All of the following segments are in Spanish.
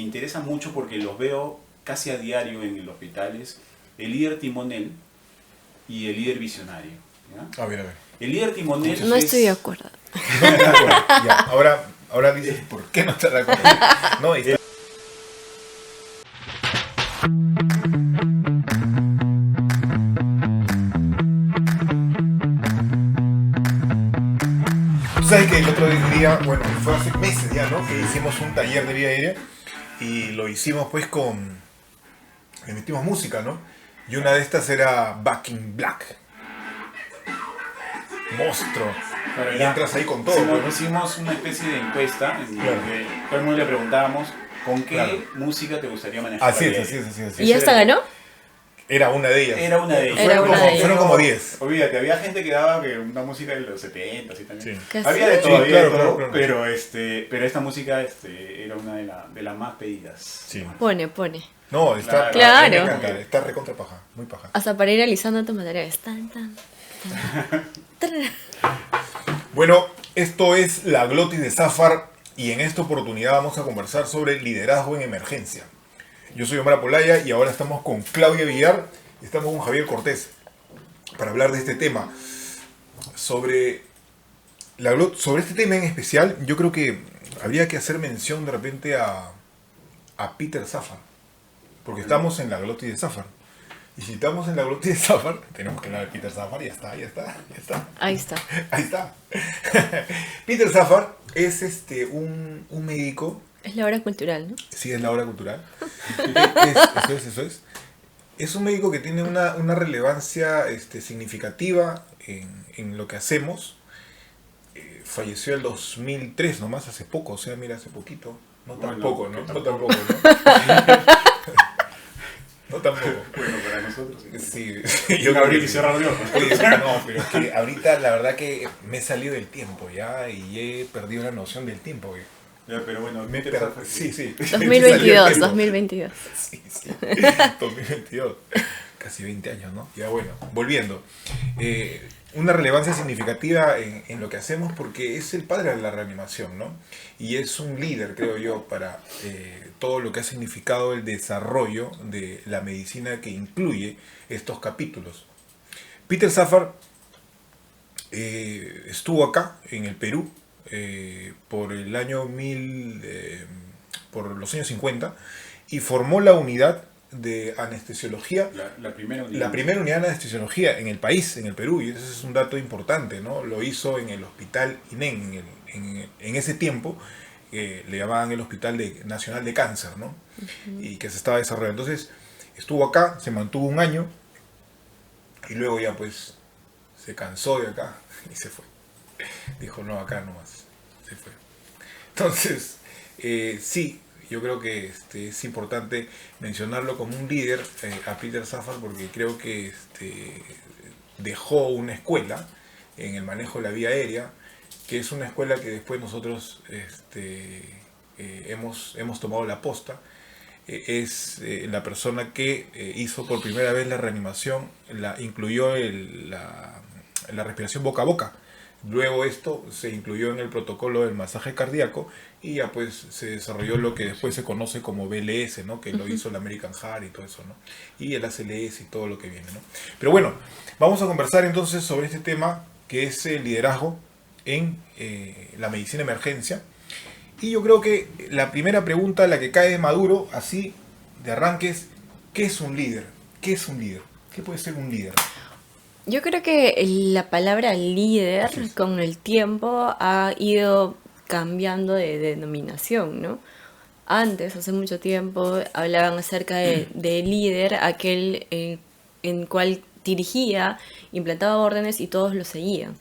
interesa mucho porque los veo casi a diario en el hospital, es el líder timonel y el líder visionario. ¿Ya? A ver, a ver. El líder timonel No estoy de acuerdo. No estás de acuerdo. Ya, ahora dices, ¿por qué no estás de acuerdo? No, está... Tú sabes que el otro día, bueno, fue hace meses ya, ¿no? Que hicimos un taller de vida aérea y lo hicimos pues le metimos música, ¿no? Y una de estas era Back in Black. Monstruo. Pero Y ya, entras ahí con todo. sí, pues, ¿no? hicimos una especie de encuesta en Claro. donde todo el mundo le preguntábamos ¿con qué Claro. música te gustaría manejar? Así la es, vida así aérea? es, así es. Así ¿Y es. esta ganó? Era una de ellas. Era una de ellas. Era una de ellas. Fueron como 10. Olvídate, había gente que daba que una música de los 70, así también. Sí. ¿Qué Había de así? todo, Sí, había claro, de todo, claro. pero esta música era una de las más pedidas. Sí. Pone. No, está, Claro. me encanta, está recontra paja, muy paja. Hasta para ir alisando tu materiales. Tan, tan, tan. Bueno, esto es La Glotis de Zafar y en esta oportunidad vamos a conversar sobre liderazgo en emergencia. Yo soy Omar Polaya y ahora estamos con Claudia Villar y estamos con Javier Cortés para hablar de este tema. Sobre este tema en especial, yo creo que habría que hacer mención de repente a Peter Safar, porque estamos en La Glotis de Zafar. Y si estamos en La Glotis de Zafar, tenemos que hablar de Peter Safar, ya está. Ahí está. Ahí está. Peter Safar es un médico. Es la hora cultural, ¿no? Sí, es la obra cultural. Eso es. Es un médico que tiene una relevancia significativa en lo que hacemos. Falleció el 2003 nomás, hace poco, o sea, mira, hace poquito. No Bueno, tampoco, ¿no? que No tampoco. tampoco, ¿no? No tampoco. Bueno, para nosotros. Sí, Yo abrir y cerrar de ojos. Oye, no, pero es que ahorita la verdad que me he salido del tiempo ya y he perdido la noción del tiempo. Güey. Ya, pero bueno, Me Peter per- Safar, Sí. Me salió 2022, del tiempo. 2022. Sí. 2022. Casi 20 años, ¿no? Ya bueno, volviendo. Una relevancia significativa en lo que hacemos porque es el padre de la reanimación, ¿no? Y es un líder, creo yo, para todo lo que ha significado el desarrollo de la medicina que incluye estos capítulos. Peter Safar estuvo acá, en el Perú, por el año por los años 50 y formó la unidad de anestesiología, la primera unidad. la primera unidad de anestesiología en el país, en el Perú, y ese es un dato importante, ¿no? Lo hizo en el Hospital INEN, en ese tiempo le llamaban el Hospital Nacional de Cáncer, ¿no? Y que se estaba desarrollando. Entonces, estuvo acá, se mantuvo un año, y luego ya pues se cansó de acá y se fue. Dijo, no, acá nomás, se fue. Entonces, sí, yo creo que es importante mencionarlo como un líder a Peter Safar porque creo que dejó una escuela en el manejo de la vía aérea, que es una escuela que después nosotros hemos tomado la posta. Es la persona que hizo por primera vez la reanimación, incluyó la respiración boca a boca. Luego esto se incluyó en el protocolo del masaje cardíaco y ya pues se desarrolló lo que después se conoce como BLS, ¿no? Que lo hizo el American Heart y todo eso, ¿no? Y el ACLS y todo lo que viene, ¿no? Pero bueno, vamos a conversar entonces sobre este tema que es el liderazgo en la medicina de emergencia. Y yo creo que la primera pregunta, la que cae de maduro, así de arranque, es ¿qué es un líder? ¿Qué es un líder? ¿Qué puede ser un líder? Yo creo que la palabra líder Así es. con el tiempo ha ido cambiando de denominación, ¿no? Antes, hace mucho tiempo, hablaban acerca de líder, aquel en cual dirigía, implantaba órdenes y todos lo seguían,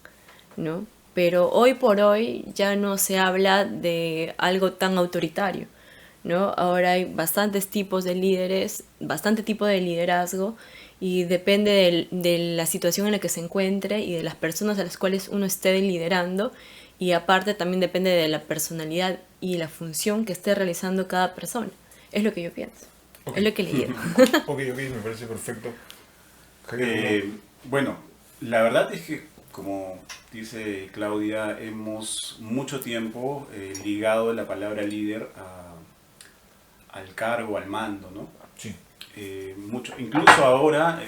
¿no? Pero hoy por hoy ya no se habla de algo tan autoritario, ¿no? Ahora hay bastantes tipos de líderes, bastante tipo de liderazgo y depende de la situación en la que se encuentre y de las personas a las cuales uno esté liderando y aparte también depende de la personalidad y la función que esté realizando cada persona. Es lo que yo pienso, Ok. es lo que leí. Ok, me parece perfecto. Bueno, la verdad es que, como dice Claudia, hemos mucho tiempo ligado la palabra líder al cargo, al mando, ¿no? Sí. Mucho, incluso ahora,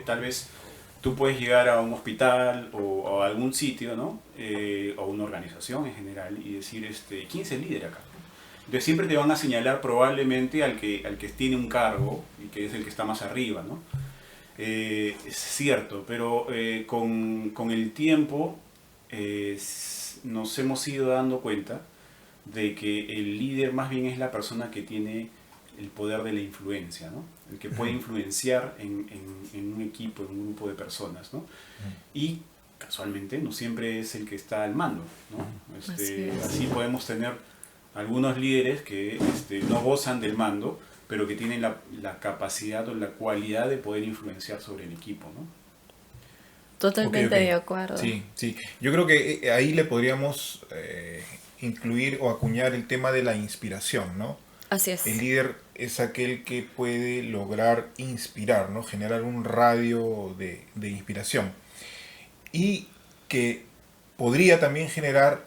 tal vez tú puedes llegar a un hospital o a algún sitio, ¿no? O una organización en general y decir, ¿quién es el líder acá? Entonces siempre te van a señalar probablemente al que tiene un cargo y que es el que está más arriba, ¿no? Es cierto, pero con el tiempo nos hemos ido dando cuenta de que el líder más bien es la persona que tiene el poder de la influencia, ¿no? El que puede influenciar en un equipo, en un grupo de personas, ¿no? Y casualmente no siempre es el que está al mando, ¿no? Así podemos tener algunos líderes que no gozan del mando, pero que tienen la capacidad o la cualidad de poder influenciar sobre el equipo, ¿no? Totalmente Ok. de acuerdo. Sí, sí. Yo creo que ahí le podríamos incluir o acuñar el tema de la inspiración, ¿no? Así es. El líder es aquel que puede lograr inspirar, ¿no? Generar un radio de inspiración. Y que podría también generar,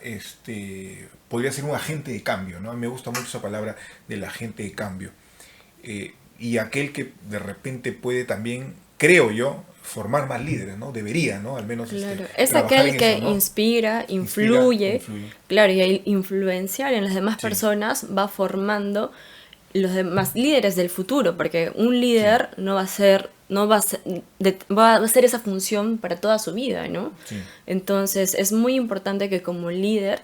podría ser un agente de cambio, ¿no? A mí me gusta mucho esa palabra del agente de cambio. Y aquel que de repente puede también, creo yo, formar más líderes, ¿no? Debería, ¿no? Al menos Claro, es trabajar aquel en que eso, ¿no? inspira, influye, influye. claro, y al influenciar en las demás Sí. personas va formando los demás líderes del futuro, porque un líder no va a ser, no va a ser, va a hacer esa función para toda su vida, ¿no? Sí. Entonces es muy importante que como líder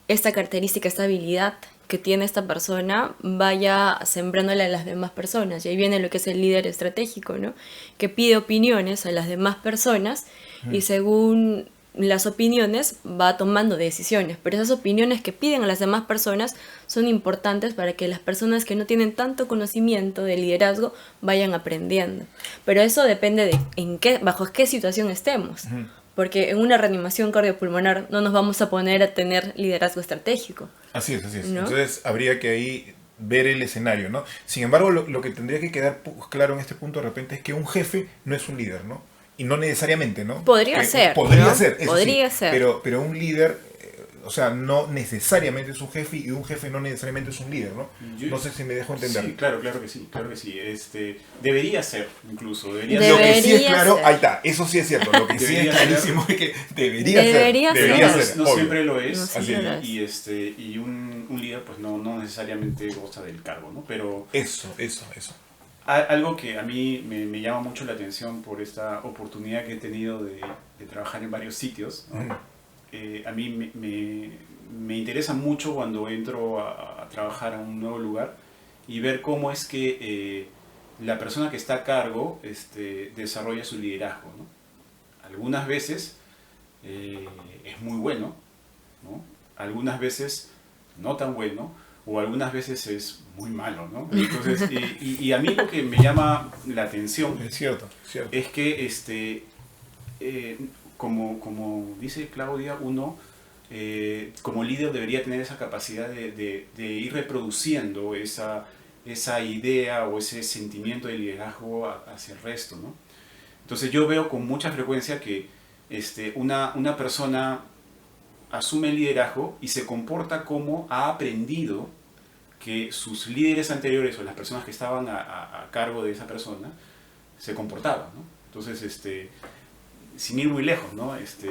esta característica, esta habilidad que tiene esta persona vaya sembrándola a las demás personas. Y ahí viene lo que es el líder estratégico, ¿no? Que pide opiniones a las demás personas y según las opiniones va tomando decisiones. Pero esas opiniones que piden a las demás personas son importantes para que las personas que no tienen tanto conocimiento de liderazgo vayan aprendiendo. Pero eso depende de bajo qué situación estemos. Porque en una reanimación cardiopulmonar no nos vamos a poner a tener liderazgo estratégico. Así es, así es. ¿No? Entonces habría que ahí ver el escenario, ¿no? Sin embargo, lo que tendría que quedar claro en este punto de repente es que un jefe no es un líder, ¿no? Y no necesariamente, ¿no? Podría ser, Podría ¿no? ser, eso Podría sí, ser. pero un líder, o sea, no necesariamente es un jefe y un jefe no necesariamente es un líder, ¿no? No sé si me dejo entender. Sí, claro que sí, claro que sí. Debería ser, incluso, debería Lo que sí es Debería claro, ser. ahí está, eso sí es cierto, lo que sí es Debería ser. clarísimo es que debería Debería ser, ser. debería no, ser, no obvio. siempre lo es, No Así siempre es. lo es. y un líder pues no necesariamente goza del cargo, ¿no? Pero Eso. algo que a mí me llama mucho la atención por esta oportunidad que he tenido de trabajar en varios sitios, ¿no? Ujú. A mí me interesa mucho cuando entro a trabajar a un nuevo lugar y ver cómo es que la persona que está a cargo desarrolla su liderazgo, ¿no? Algunas veces es muy bueno, ¿no? Algunas veces no tan bueno, o algunas veces es muy malo, ¿no? Entonces, y a mí lo que me llama la atención Es cierto. es que, como dice Claudia, uno como líder debería tener esa capacidad de ir reproduciendo esa idea o ese sentimiento de liderazgo hacia el resto, ¿no? Entonces yo veo con mucha frecuencia que una persona asume el liderazgo y se comporta como ha aprendido que sus líderes anteriores o las personas que estaban a cargo de esa persona se comportaban, ¿no? Entonces, sin ir muy lejos, ¿no? Esa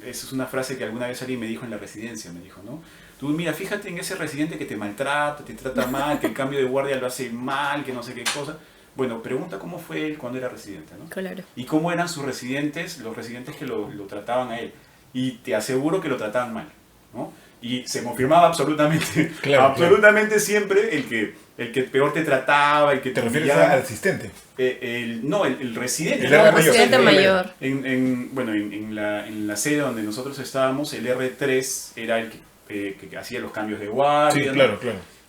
es una frase que alguna vez alguien me dijo en la residencia, me dijo, ¿no? Tú mira, fíjate en ese residente que te maltrata, te trata mal, que el cambio de guardia lo hace mal, que no sé qué cosa. Bueno, pregunta cómo fue él cuando era residente, ¿no? Claro. Y cómo eran sus residentes, los residentes que lo trataban a él. Y te aseguro que lo trataban mal, ¿no? Y se confirmaba absolutamente, Claro, absolutamente siempre el que peor te trataba, el que ¿Te refieres humillaba. al asistente? El residente. El ¿no? R mayor. Residente El R mayor. En la sede donde nosotros estábamos, el R3 era el que hacía los cambios de guardia. Sí, ¿no? claro.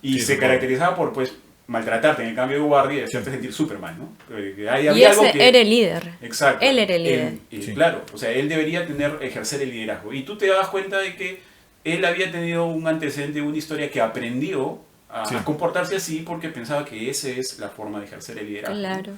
Y Sí, se recuerdo. caracterizaba por pues maltratarte en el cambio de guardia y hacerte sentir súper mal, ¿no? Y ese era el líder. Exacto. Él era el líder. Sí. Claro, o sea, él debería ejercer el liderazgo. Y tú te das cuenta de que él había tenido un antecedente, una historia que aprendió a Sí. comportarse así porque pensaba que esa es la forma de ejercer el liderazgo. ¿no? Claro.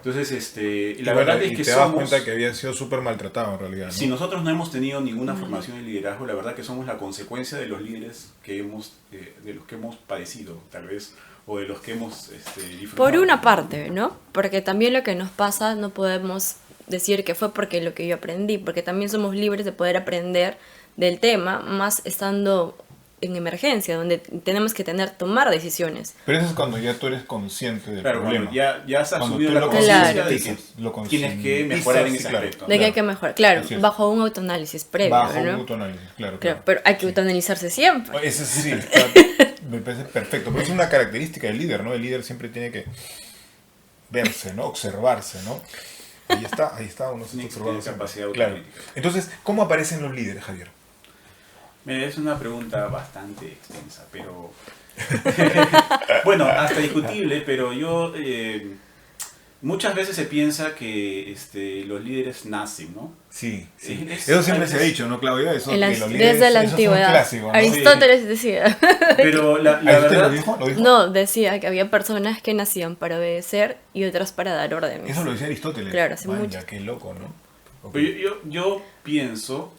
Entonces, Y la bueno, verdad es y que te das somos... cuenta que había sido súper maltratado en realidad, ¿no? Si nosotros no hemos tenido ninguna formación en liderazgo, la verdad que somos la consecuencia de los líderes que hemos, de los que hemos padecido, tal vez, o de los que hemos disfrutado. Por una parte, ¿no? Porque también lo que nos pasa no podemos decir que fue porque lo que yo aprendí, porque también somos libres de poder aprender del tema, más estando en emergencia, donde tenemos que tomar decisiones. Pero eso es cuando ya tú eres consciente del Claro, problema. cuando ya has Cuando asumido tú la lo conciencia Claro. de que tienes que mejorar en ese aspecto. De que hay que mejorar, claro, Así es. bajo un autoanálisis previo, Bajo ¿no? un autoanálisis, claro. Claro, pero hay que autoanalizarse siempre. Ese sí, me parece perfecto. Pero es una característica del líder, ¿no? El líder siempre tiene que verse, ¿no? Observarse, ¿no? Ahí está, uno se Tiene está que tener observando siempre. capacidad Claro. autocrítica. Entonces, ¿cómo aparecen los líderes, Javier? Mira, es una pregunta bastante extensa, pero... bueno, hasta discutible, pero yo... muchas veces se piensa que los líderes nacen, ¿no? Sí. Es- Eso siempre a se ha veces- dicho, ¿no, Claudia? Eso, En la- que los líderes, desde la eso es un antigüedad. clásico, ¿no? Aristóteles decía. Pero la ¿Aristóteles verdad... lo dijo? ¿Lo dijo? No, decía que había personas que nacían para obedecer y otras para dar órdenes. Eso lo decía Aristóteles. Claro, hace Vaya, mucho. qué loco, ¿no? Ok. Pero yo pienso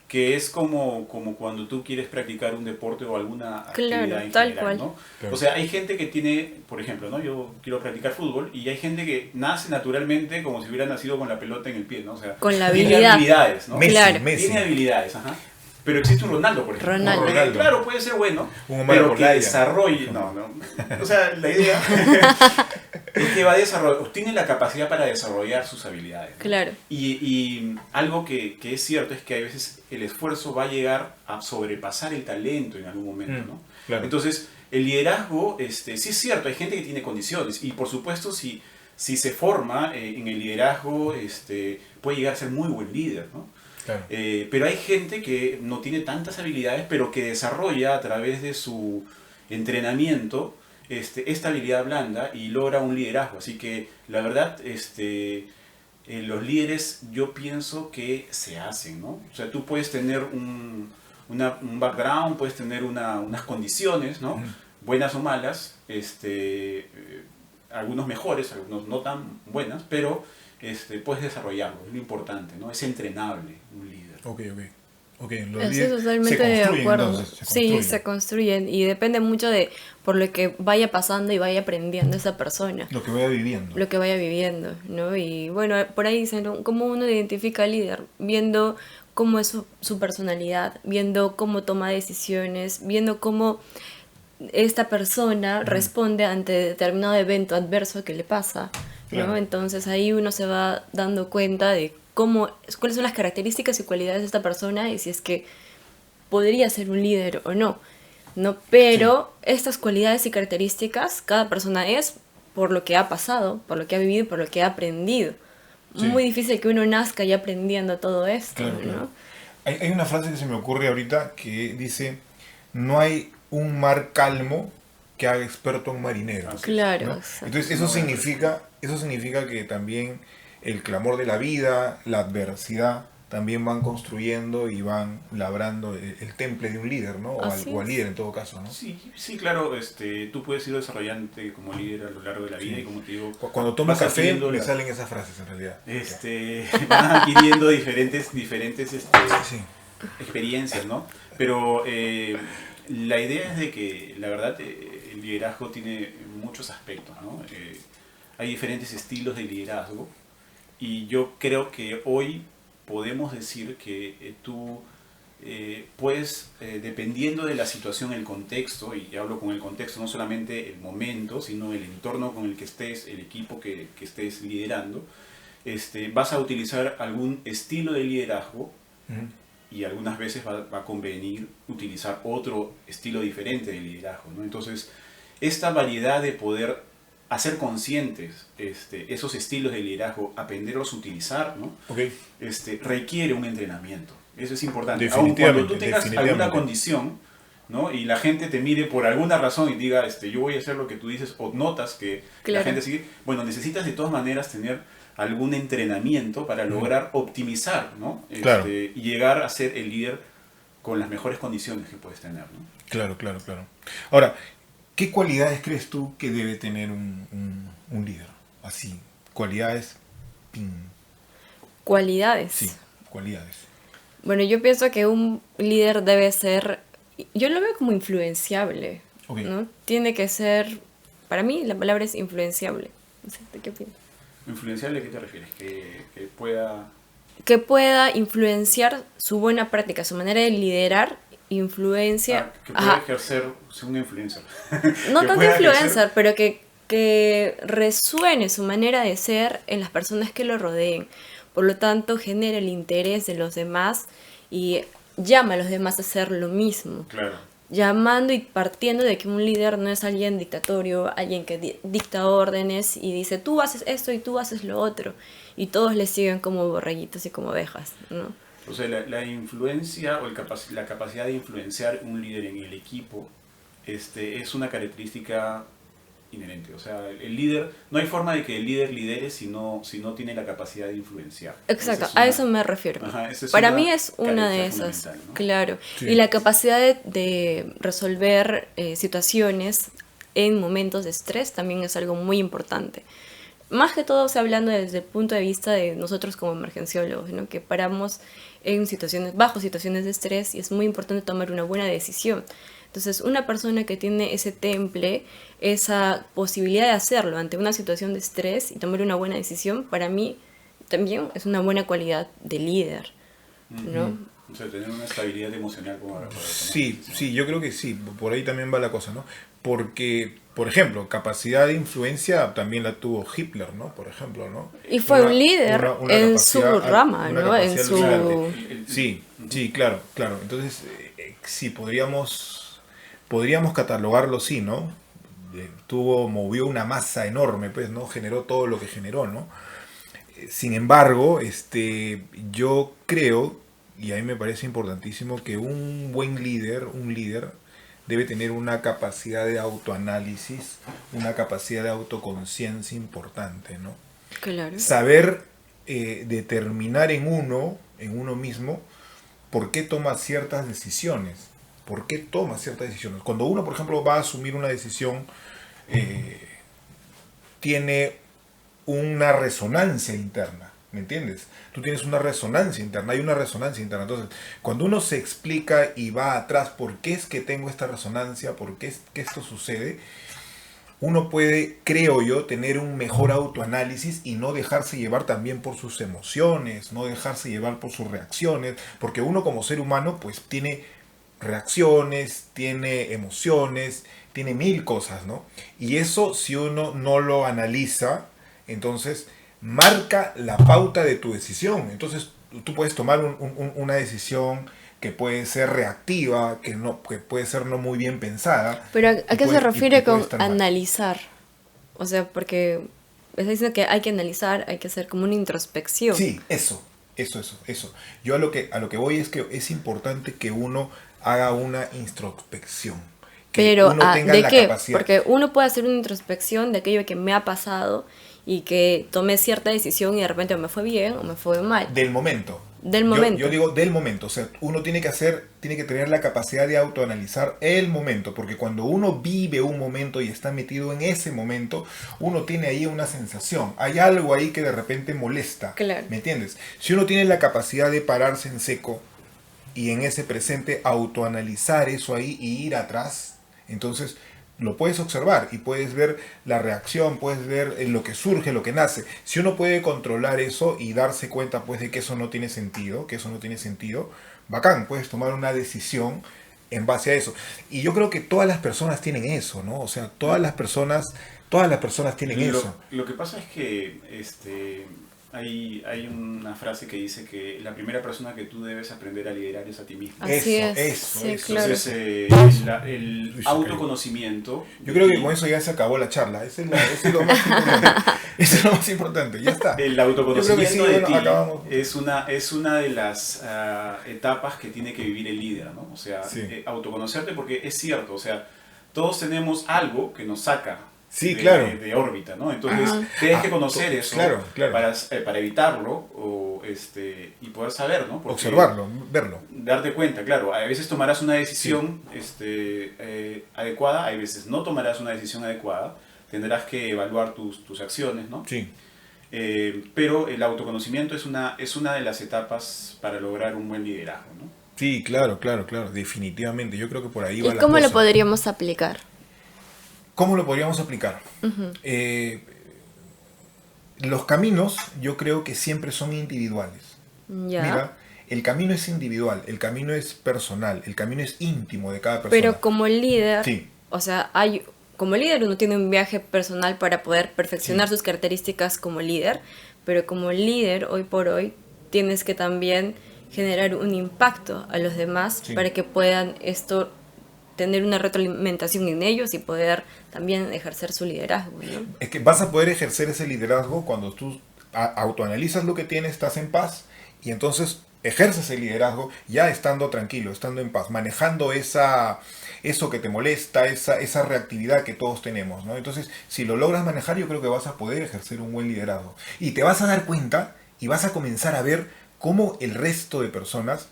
que es como cuando tú quieres practicar un deporte o alguna actividad Claro, en tal general, cual. ¿no? Claro. O sea, hay gente que tiene, por ejemplo, ¿no? Yo quiero practicar fútbol y hay gente que nace naturalmente como si hubiera nacido con la pelota en el pie, ¿no? O sea, Con la tiene habilidad. habilidades, ¿no? Messi, Claro. Messi. Tiene habilidades, ajá. Pero existe un Ronaldo, por ejemplo. Ronaldo. Ronaldo. Claro, puede ser bueno, Un Omar pero que Olaya. desarrolle... No. O sea, la idea es que va a desarrollar, tiene la capacidad para desarrollar sus habilidades, ¿no? Claro. Y algo que es cierto es que a veces el esfuerzo va a llegar a sobrepasar el talento en algún momento, ¿no? Claro. Entonces, el liderazgo, sí es cierto, hay gente que tiene condiciones y por supuesto si se forma en el liderazgo, puede llegar a ser muy buen líder, ¿no? Claro. Pero hay gente que no tiene tantas habilidades, pero que desarrolla a través de su entrenamiento esta habilidad blanda y logra un liderazgo. Así que la verdad, los líderes yo pienso que se hacen, ¿no? O sea, tú puedes tener un background, puedes tener unas condiciones, ¿no? Buenas o malas, algunos mejores, algunos no tan buenas, pero puedes desarrollarlo, es lo importante, ¿no? Es entrenable un líder. Ok, los Estoy líderes totalmente se de construyen, acuerdo. entonces, se Sí, construyen. se construyen y depende mucho de por lo que vaya pasando y vaya aprendiendo esa persona, Lo que vaya viviendo. lo que vaya viviendo, ¿no? Y bueno, por ahí dicen, ¿no? ¿Cómo uno identifica al líder? Viendo cómo es su personalidad, viendo cómo toma decisiones, viendo cómo esta persona responde ante determinado evento adverso que le pasa, ¿no? Claro. Entonces ahí uno se va dando cuenta de cuáles son las características y cualidades de esta persona y si es que podría ser un líder o no, ¿no? Pero estas cualidades y características cada persona es por lo que ha pasado, por lo que ha vivido, por lo que ha aprendido. Sí. Muy difícil que uno nazca ya aprendiendo todo esto, Claro, ¿no? claro. Hay una frase que se me ocurre ahorita que dice, no hay un mar calmo que haga experto a un marinero. Así es. Claro, ¿no? exacto. Entonces eso significa que también el clamor de la vida, la adversidad, también van construyendo y van labrando el temple de un líder, ¿no? Así O al es. líder en todo caso, ¿no? Sí, claro, tú puedes ir desarrollante como líder a lo largo de la vida y como te digo, Cuando tomo vas café adquiriendo me la- salen esas frases en realidad. van adquiriendo diferentes Sí. experiencias, ¿no? Pero la idea es de que, la verdad, el liderazgo tiene muchos aspectos, ¿no? Hay diferentes estilos de liderazgo y yo creo que hoy podemos decir que tú puedes, dependiendo de la situación, el contexto, y hablo con el contexto no solamente el momento, sino el entorno con el que estés, el equipo que estés liderando, vas a utilizar algún estilo de liderazgo Ujú. y algunas veces va a convenir utilizar otro estilo diferente de liderazgo, ¿no? Entonces, esta variedad de poder hacer conscientes esos estilos de liderazgo, aprenderlos a utilizar, ¿no? Ok. Requiere un entrenamiento. Eso es importante. Aun Definitivamente, cuando tú tengas alguna definitivamente. condición, ¿no? Y la gente te mire por alguna razón y diga, yo voy a hacer lo que tú dices, o notas que la Claro. gente sigue, bueno, necesitas de todas maneras tener algún entrenamiento para lograr optimizar, ¿no? Claro. Y llegar a ser el líder con las mejores condiciones que puedes tener, ¿no? Claro. Ahora, ¿qué cualidades crees tú que debe tener un líder? Así, cualidades. Cualidades. Sí, cualidades. Bueno, yo pienso que un líder debe ser, yo lo veo como influenciable, Ok. ¿no? Tiene que ser, para mí la palabra es influenciable. No sé, ¿de qué opinas? ¿Influenciable a qué te refieres? Que pueda... Que pueda influenciar su buena práctica, su manera de liderar, influencia. que pueda Ajá. ejercer, ser una influencer. No Que tanto pueda influencer, pero que resuene su manera de ser en las personas que lo rodeen. Por lo tanto, genera el interés de los demás y llama a los demás a hacer lo mismo. Claro. Llamando y partiendo de que un líder no es alguien dictatorio, alguien que dicta órdenes y dice tú haces esto y tú haces lo otro. Y todos le siguen como borreguitos y como ovejas, ¿no? O sea, la influencia o la capacidad de influenciar un líder en el equipo es una característica inherente. O sea, el líder, no hay forma de que el líder lidere si no tiene la capacidad de influenciar. Exacto, Esa es a una- eso me refiero. Ajá, esa es Para una mí es una de característica esas, fundamental, ¿no? claro. Sí. Y la capacidad de resolver situaciones en momentos de estrés también es algo muy importante. Más que todo, o sea, hablando desde el punto de vista de nosotros como emergenciólogos, ¿no? Que paramos en situaciones, bajo situaciones de estrés y es muy importante tomar una buena decisión. Entonces, una persona que tiene ese temple, esa posibilidad de hacerlo ante una situación de estrés y tomar una buena decisión, para mí también es una buena cualidad de líder, ¿no? O sea, tener una estabilidad emocional como para poder tomar Sí, decisiones. sí, yo creo que sí, por ahí también va la cosa, ¿no? Porque, por ejemplo, capacidad de influencia también la tuvo Hitler, ¿no? Por ejemplo, ¿no? Y fue un líder en su rama, una ¿no? En capacidad su... alucinante. Sí, sí, claro, claro. Entonces, sí, podríamos catalogarlo, sí, ¿no? Movió una masa enorme, pues, ¿no? Generó todo lo que generó, ¿no? Sin embargo, yo creo, y a mí me parece importantísimo, que un líder, debe tener una capacidad de autoanálisis, una capacidad de autoconciencia importante, ¿no? Claro. Saber determinar en uno mismo, por qué toma ciertas decisiones. ¿Por qué toma ciertas decisiones? Cuando uno, por ejemplo, va a asumir una decisión, tiene una resonancia interna, ¿me entiendes? Tú tienes una resonancia interna, hay una resonancia interna. Entonces, cuando uno se explica y va atrás por qué es que tengo esta resonancia, por qué es que esto sucede, uno puede, creo yo, tener un mejor autoanálisis y no dejarse llevar también por sus emociones, no dejarse llevar por sus reacciones, porque uno como ser humano pues tiene reacciones, tiene emociones, tiene mil cosas, ¿no? Y eso, si uno no lo analiza, entonces marca la pauta de tu decisión. Entonces tú puedes tomar una decisión que puede ser reactiva, que puede ser no muy bien pensada. Pero ¿a y qué se puede- refiere y puede con estar mal. analizar? O sea, porque está diciendo que hay que analizar, hay que hacer como una introspección. Sí, eso. Yo a lo que voy es que es importante que uno haga una introspección. Que Pero uno tenga ¿de la qué? capacidad. Porque uno puede hacer una introspección de aquello que me ha pasado y que tomé cierta decisión y de repente o me fue bien o me fue mal. Del momento. Del momento. Yo digo del momento. O sea, uno tiene que tener la capacidad de autoanalizar el momento. Porque cuando uno vive un momento y está metido en ese momento, uno tiene ahí una sensación. Hay algo ahí que de repente molesta. Claro. ¿Me entiendes? Si uno tiene la capacidad de pararse en seco y en ese presente autoanalizar eso ahí y ir atrás, entonces lo puedes observar y puedes ver la reacción, puedes ver lo que surge, lo que nace. Si uno puede controlar eso y darse cuenta pues de que eso no tiene sentido, bacán, puedes tomar una decisión en base a eso. Y yo creo que todas las personas tienen eso, ¿no? O sea, todas las personas tienen eso. Lo que pasa es que hay una frase que dice que la primera persona que tú debes aprender a liderar es a ti mismo. Así Eso, es. eso, Sí, eso. claro. Entonces, el Uy, autoconocimiento... Yo creo que con eso ya se acabó la charla. Eso es lo más importante. Eso es lo más importante. Ya está. El Yo autoconocimiento creo que sí, de bueno, ti acabamos. es una de las etapas que tiene que vivir el líder, ¿no? O sea, Sí. autoconocerte, porque es cierto, o sea, todos tenemos algo que nos saca Sí, claro. de órbita, ¿no? Entonces, Ajá. tienes que conocer eso claro. para evitarlo y poder saber, ¿no? Porque Observarlo, verlo. darte cuenta, claro, a veces tomarás una decisión adecuada, hay veces no tomarás una decisión adecuada, tendrás que evaluar tus acciones, ¿no? Sí. Pero el autoconocimiento es una de las etapas para lograr un buen liderazgo, ¿no? Sí, claro, claro, claro, definitivamente. Yo creo que por ahí va ¿Y la cómo lo cosa. podríamos aplicar? ¿Cómo lo podríamos aplicar? Eh, los caminos yo creo que siempre son individuales. Ya. Mira, el camino es individual, el camino es personal, el camino es íntimo de cada persona. Pero como líder, Sí. o sea, como líder uno tiene un viaje personal para poder perfeccionar sus características como líder, pero como líder hoy por hoy tienes que también generar un impacto a los demás Sí. para que puedan tener una retroalimentación en ellos y poder también ejercer su liderazgo, ¿no? Es que vas a poder ejercer ese liderazgo cuando tú autoanalizas lo que tienes, estás en paz y entonces ejerces el liderazgo ya estando tranquilo, estando en paz, manejando eso que te molesta, esa reactividad que todos tenemos, ¿no? Entonces, si lo logras manejar, yo creo que vas a poder ejercer un buen liderazgo. Y te vas a dar cuenta y vas a comenzar a ver cómo el resto de personas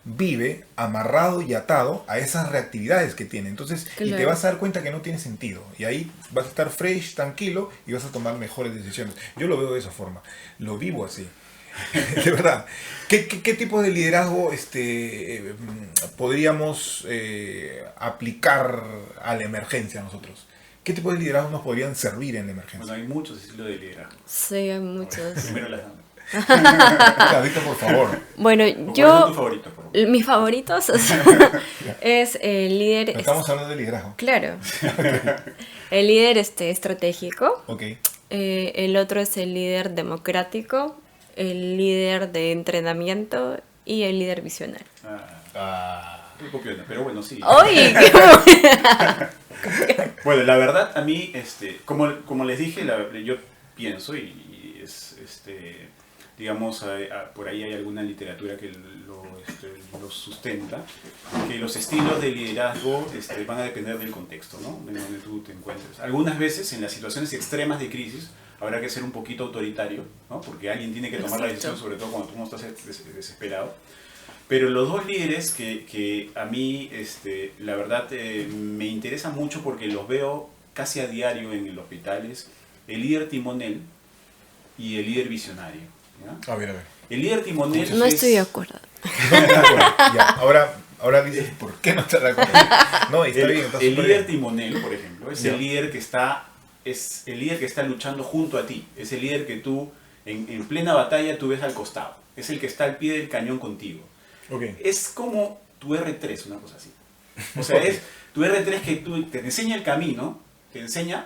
vive amarrado y atado a esas reactividades que tiene. Entonces, y te Claro. vas a dar cuenta que no tiene sentido. Y ahí vas a estar fresh, tranquilo y vas a tomar mejores decisiones. Yo lo veo de esa forma. Lo vivo así. De verdad. ¿Qué tipo de liderazgo podríamos aplicar a la emergencia nosotros? ¿Qué tipo de liderazgo nos podrían servir en la emergencia? Bueno, hay muchos estilos de liderazgo. Sí, hay muchos. Primero las damas. David, por favor. Bueno, ¿Cuáles son tus yo, favoritos, por favor? mis favoritos o sea, es el líder, Estamos hablando de liderazgo. claro, el líder estratégico, Ok. el otro es el líder democrático, el líder de entrenamiento y el líder visionario. Qué copiona, pero bueno, sí. ¡Oye! Bueno, la verdad, a mí, como les dije, yo pienso y digamos, por ahí hay alguna literatura que lo sustenta, que los estilos de liderazgo van a depender del contexto, ¿no? En donde tú te encuentres. Algunas veces, en las situaciones extremas de crisis, habrá que ser un poquito autoritario, ¿no? Porque alguien tiene que tomar la decisión, Exacto. sobre todo cuando tú no estás desesperado. Pero los dos líderes que a mí, la verdad, me interesan mucho porque los veo casi a diario en el hospital, es el líder timonel y el líder visionario, ¿ya? A ver, a ver. El líder timonel No es... estoy de acuerdo. No está de acuerdo. Ya, ahora dices, ¿por qué no está de acuerdo? No, está bien, está el súper líder bien. timonel, por ejemplo, es Ya. el líder que está luchando junto a ti. Es el líder que tú, en plena batalla, tú ves al costado. Es el que está al pie del cañón contigo. Ok. Es como tu R3, una cosa así. O sea, es tu R3 que te enseña el camino,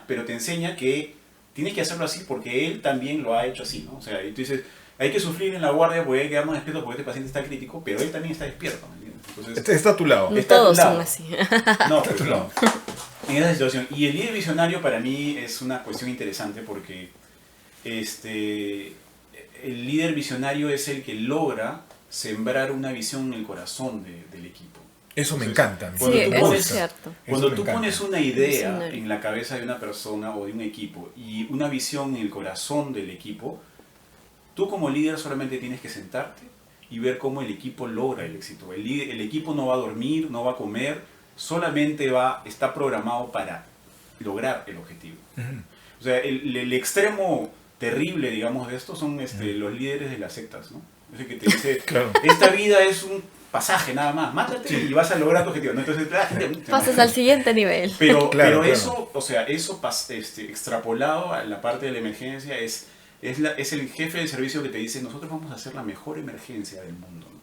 pero te enseña que tienes que hacerlo así porque él también lo ha hecho así, ¿no? O sea, y tú dices, hay que sufrir en la guardia porque hay que quedarnos despiertos porque este paciente está crítico, pero él también está despierto, ¿me entiendes? Entonces, Está a tu lado. No está a tu todos lado. son así. no, Está a tu lado. en esa situación. Y el líder visionario para mí es una cuestión interesante porque el líder visionario es el que logra sembrar una visión en el corazón del equipo. Eso me Entonces, encanta. cuando Sí, tú eso pones- es cierto. Cuando me tú encanta. pones una idea Visionario. en la cabeza de una persona o de un equipo y una visión en el corazón del equipo, tú como líder solamente tienes que sentarte y ver cómo el equipo logra el éxito. El equipo no va a dormir, no va a comer, solamente está programado para lograr el objetivo. Ujú. O sea, el extremo terrible, digamos, de esto son los líderes de las sectas, ¿no? Ese que te dice, Claro. esta vida es un pasaje nada más, mátate y vas a lograr tu objetivo, ¿no? Entonces, la gente... Pasas al siguiente nivel. Pero, Claro, pero claro. eso, o sea, extrapolado a la parte de la emergencia es el jefe del servicio que te dice, nosotros vamos a hacer la mejor emergencia del mundo, ¿no?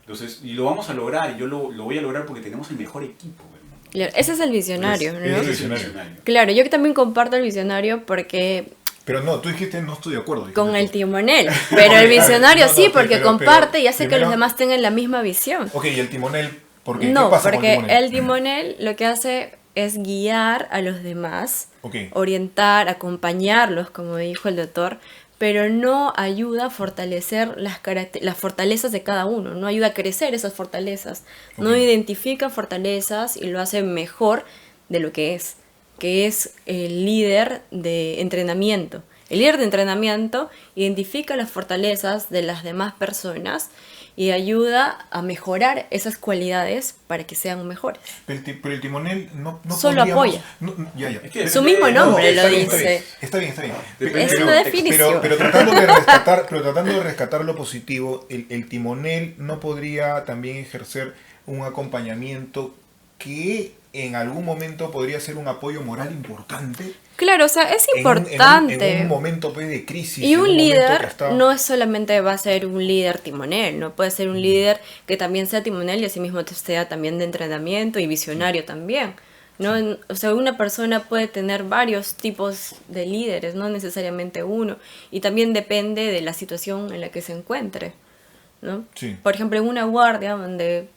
Entonces, y lo vamos a lograr, y yo lo voy a lograr porque tenemos el mejor equipo del mundo. Claro, ese es el visionario, Ese ¿no? es el Visionario. visionario. Claro, yo también comparto el visionario porque Pero no, tú dijiste no estoy de acuerdo. dijiste con el tú. timonel, pero el visionario No, no, sí, porque pero comparte y hace que primero- los demás tengan la misma visión. Ok, ¿y el timonel? ¿Por qué? No, ¿Qué pasa con porque el timonel? el timonel lo que hace es guiar a los demás, Ok. orientar, acompañarlos, como dijo el doctor, pero no ayuda a fortalecer las fortalezas de cada uno, no ayuda a crecer esas fortalezas, no Ok. identifica fortalezas y lo hace mejor de lo que es el líder de entrenamiento. El líder de entrenamiento identifica las fortalezas de las demás personas y ayuda a mejorar esas cualidades para que sean mejores. Pero el timonel no Solo podríamos- apoya. Ya. Es que Su mismo nombre lo está bien, dice. Está bien. Depende Es de- una definición. Pero tratando de rescatar lo positivo, el timonel no podría también ejercer un acompañamiento que en algún momento podría ser un apoyo moral importante. Claro, o sea, es En importante. un momento pues, de crisis. Y en un momento que líder está- no es solamente va a ser un líder timonel, no puede ser un líder que también sea timonel y asimismo sea también de entrenamiento y visionario también. ¿No? O sea, una persona puede tener varios tipos de líderes, no necesariamente uno. Y también depende de la situación en la que se encuentre, ¿no? Sí. Por ejemplo, en una guardia donde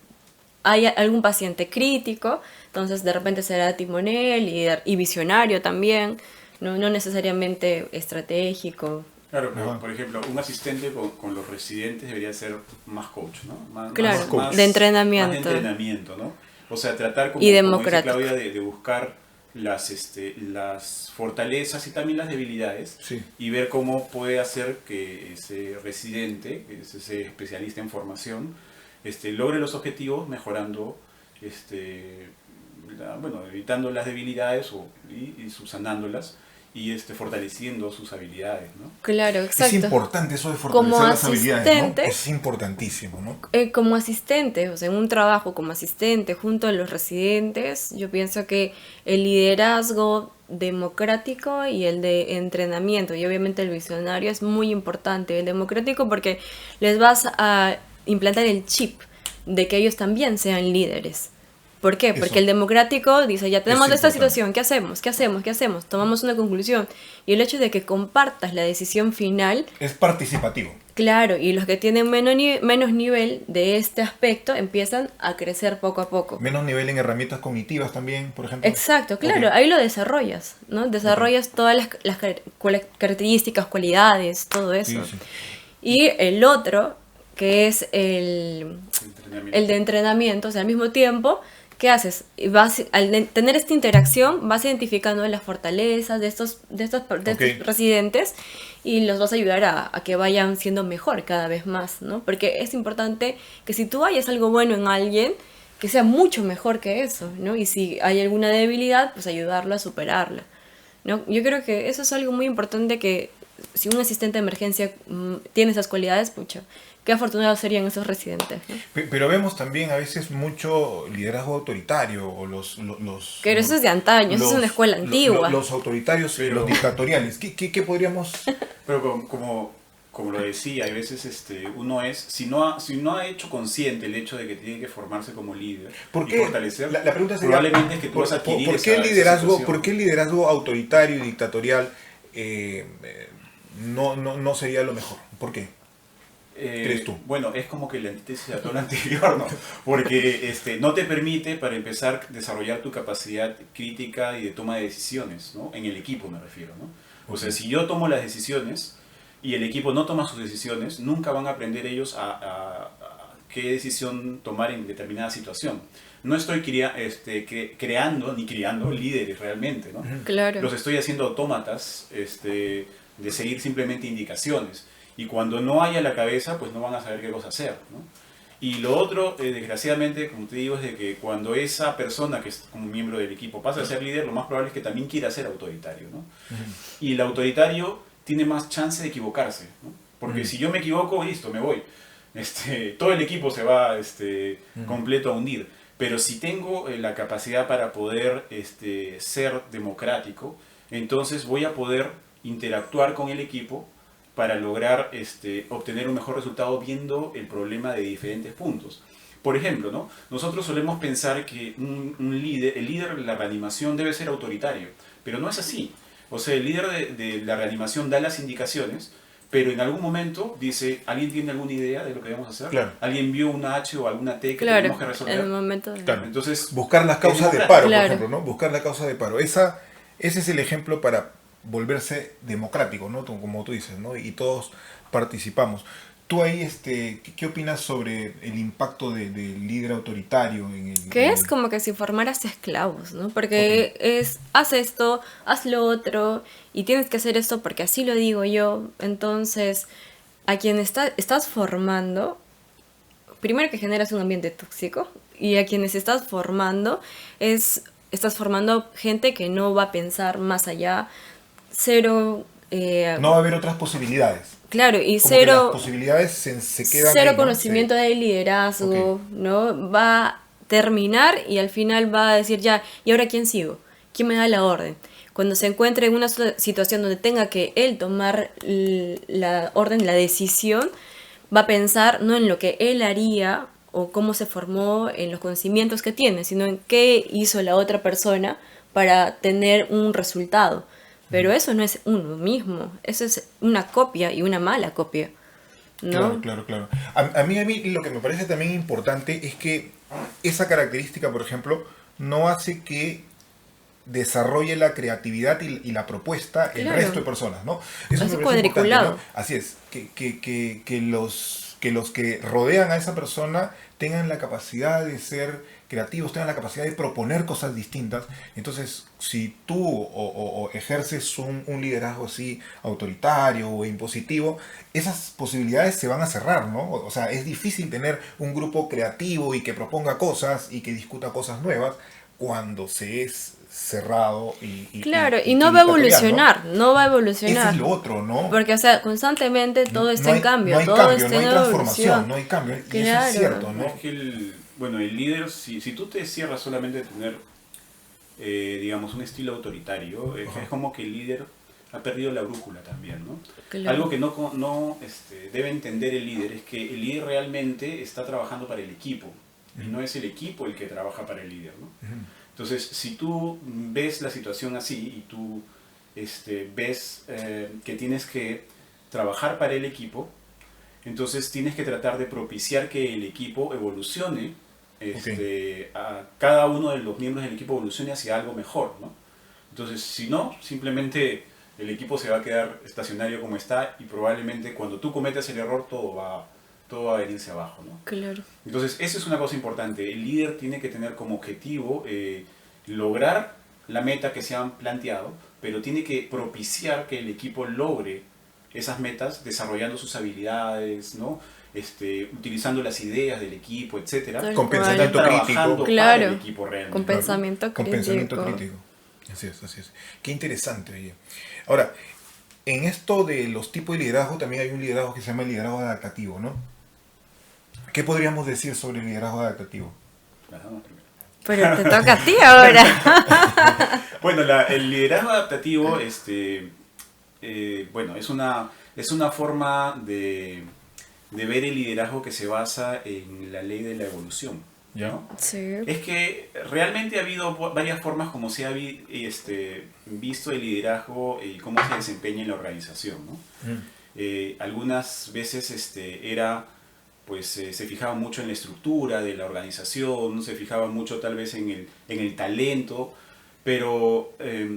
hay algún paciente crítico, entonces de repente será timonel y visionario también, no necesariamente estratégico. Claro, pero, Ajá. por ejemplo, un asistente con los residentes debería ser más coach, ¿no? Claro, coach. de entrenamiento. Más de entrenamiento, ¿no? O sea, tratar como, Y como dice democrático. Claudia, de buscar las fortalezas y también las debilidades Sí. y ver cómo puede hacer que ese residente, que es ese especialista en formación, logre los objetivos mejorando, evitando las debilidades y subsanándolas y fortaleciendo sus habilidades, ¿no? Claro, Es exacto. importante eso de Como fortalecer las habilidades, ¿no? asistente- Es importantísimo, ¿no? Como asistente, o sea, en un trabajo como asistente junto a los residentes, yo pienso que el liderazgo democrático y el de entrenamiento, y obviamente el visionario es muy importante. El democrático porque les vas a implantar el chip de que ellos también sean líderes. ¿Por qué? Eso. Porque el democrático dice, ya tenemos esta importante. situación, ¿qué hacemos? ¿Qué hacemos? ¿Qué hacemos? Tomamos una conclusión. Y el hecho de que compartas la decisión final, Es participativo. claro, y los que tienen menos nivel de este aspecto empiezan a crecer poco a poco. Menos nivel en herramientas cognitivas también, por ejemplo. Exacto, claro, Ok. ahí lo desarrollas, ¿no? Desarrollas todas las características, cualidades, todo eso. Sí, sí. Y el otro, que es el de entrenamiento, o sea, al mismo tiempo, ¿qué haces? Al tener esta interacción, vas identificando las fortalezas de estos Ok. residentes y los vas a ayudar a que vayan siendo mejor cada vez más, ¿no? Porque es importante que si tú hayas algo bueno en alguien, que sea mucho mejor que eso, ¿no? Y si hay alguna debilidad, pues ayudarlo a superarla, ¿no? Yo creo que eso es algo muy importante, que si un asistente de emergencia tiene esas cualidades, pucha, qué afortunados serían esos residentes, ¿no? Pero vemos también a veces mucho liderazgo autoritario o los Pero eso es de antaño, eso es una escuela antigua. Los autoritarios y Pero- los dictatoriales. ¿Qué podríamos...? Pero como lo decía, hay veces uno es, si no ha hecho consciente el hecho de que tiene que formarse como líder ¿Por y qué? fortalecer, La pregunta sería, probablemente es que tú vas a adquirir ¿por qué esa liderazgo, situación. ¿por qué el liderazgo autoritario y dictatorial no sería lo mejor? ¿Por qué? ¿Crees tú? Bueno, es como que la antítesis a todo lo anterior, ¿no? Porque no te permite, para empezar, desarrollar tu capacidad crítica y de toma de decisiones, ¿no? En el equipo me refiero, ¿no? O sea, si yo tomo las decisiones y el equipo no toma sus decisiones, nunca van a aprender ellos a qué decisión tomar en determinada situación. No estoy creando ni criando líderes realmente, ¿no? Claro. Los estoy haciendo autómatas de seguir simplemente indicaciones. Y cuando no haya la cabeza, pues no van a saber qué cosa hacer, ¿no? Y lo otro, desgraciadamente, como te digo, es de que cuando esa persona que es como miembro del equipo pasa a ser líder, lo más probable es que también quiera ser autoritario, ¿no? Y el autoritario tiene más chance de equivocarse, ¿no? Porque si yo me equivoco, listo, me voy. Todo el equipo se va completo a hundir. Pero si tengo la capacidad para poder ser democrático, entonces voy a poder interactuar con el equipo para lograr obtener un mejor resultado viendo el problema de diferentes puntos. Por ejemplo, ¿no? Nosotros solemos pensar que el líder de la reanimación debe ser autoritario, pero no es así. O sea, el líder de la reanimación da las indicaciones, pero en algún momento dice, ¿alguien tiene alguna idea de lo que debemos hacer? Claro. ¿Alguien vio una H o alguna T que Claro, tenemos que en resolver? el momento de... Claro. Entonces, Buscar las causas de democrático. paro, Claro. por ejemplo, ¿no? Buscar la causa de paro. Ese es el ejemplo para volverse democrático, ¿no? Como tú dices, ¿no? Y todos participamos. Tú ahí, ¿qué opinas sobre el impacto del líder autoritario en el... Que es como que si formaras esclavos, ¿no? Porque haz esto, haz lo otro, y tienes que hacer esto porque así lo digo yo. Entonces, a quien estás formando, primero que generas un ambiente tóxico y a quienes estás formando estás formando gente que no va a pensar más allá, cero, No va a haber otras posibilidades. claro, y Como que las cero, posibilidades se quedan cero ahí, ¿no? conocimiento de liderazgo, Ok. ¿no? Va a terminar y al final va a decir ya, ¿y ahora quién sigo? ¿Quién me da la orden? Cuando se encuentre en una situación donde tenga que él tomar la orden, la decisión, va a pensar no en lo que él haría o cómo se formó en los conocimientos que tiene, sino en qué hizo la otra persona para tener un resultado. Pero eso no es uno mismo, eso es una copia y una mala copia, Claro, ¿no? claro, claro. A mí lo que me parece también importante es que esa característica, por ejemplo, no hace que desarrolle la creatividad y la propuesta el resto de Claro, personas, ¿no? Eso es me parece importante, ¿no? cuadriculado. Así es, que los que rodean a esa persona tengan la capacidad de ser creativos, tengan la capacidad de proponer cosas distintas. Entonces, si tú o ejerces un liderazgo así autoritario o impositivo, esas posibilidades se van a cerrar, ¿no? O sea, es difícil tener un grupo creativo y que proponga cosas y que discuta cosas nuevas cuando se es cerrado Claro, y y no que va a evita cambiar, ¿no? evolucionar, no va a Ese es evolucionar. lo otro, ¿no? Porque, o sea, constantemente todo No está en hay, no cambio, hay todo cambio, está no en hay transformación, evolución. no hay cambio. Y eso es Claro, cierto, No, es ¿no? que bueno, el líder, si tú te cierras solamente a tener, digamos, un estilo autoritario, Ajá. es como que el líder ha perdido la brújula también, ¿no? claro. Algo que no debe entender el líder es que el líder realmente está trabajando para el equipo y no es el equipo el que trabaja para el líder, ¿no? Ujú. Entonces, si tú ves la situación así y tú ves que tienes que trabajar para el equipo, entonces tienes que tratar de propiciar que el equipo evolucione, Ok. a cada uno de los miembros del equipo evolucione hacia algo mejor, ¿no? Entonces, si no, simplemente el equipo se va a quedar estacionario como está y probablemente cuando tú cometas el error todo va a venirse abajo, ¿no? Claro. Entonces, esa es una cosa importante. El líder tiene que tener como objetivo lograr la meta que se han planteado, pero tiene que propiciar que el equipo logre esas metas desarrollando sus habilidades, ¿no? Utilizando las ideas del equipo, etcétera, Tal Con y estar cual. pensamiento trabajando crítico. para el Claro, equipo con realmente, ¿no? pensamiento Con pensamiento crítico. crítico. Así es, así es. Qué interesante, oye. Ahora, en esto de los tipos de liderazgo, también hay un liderazgo que se llama el liderazgo adaptativo, ¿no? ¿Qué podríamos decir sobre el liderazgo adaptativo? Las damas primero. Pero te toca a ti ahora. Bueno, el liderazgo adaptativo, bueno, es una forma de ver el liderazgo que se basa en la ley de la evolución, ¿Ya? ¿no? Sí. Es que realmente ha habido varias formas como se ha visto el liderazgo y cómo se desempeña en la organización, ¿no? Algunas veces se fijaba mucho en la estructura de la organización, se fijaba mucho tal vez en el talento, pero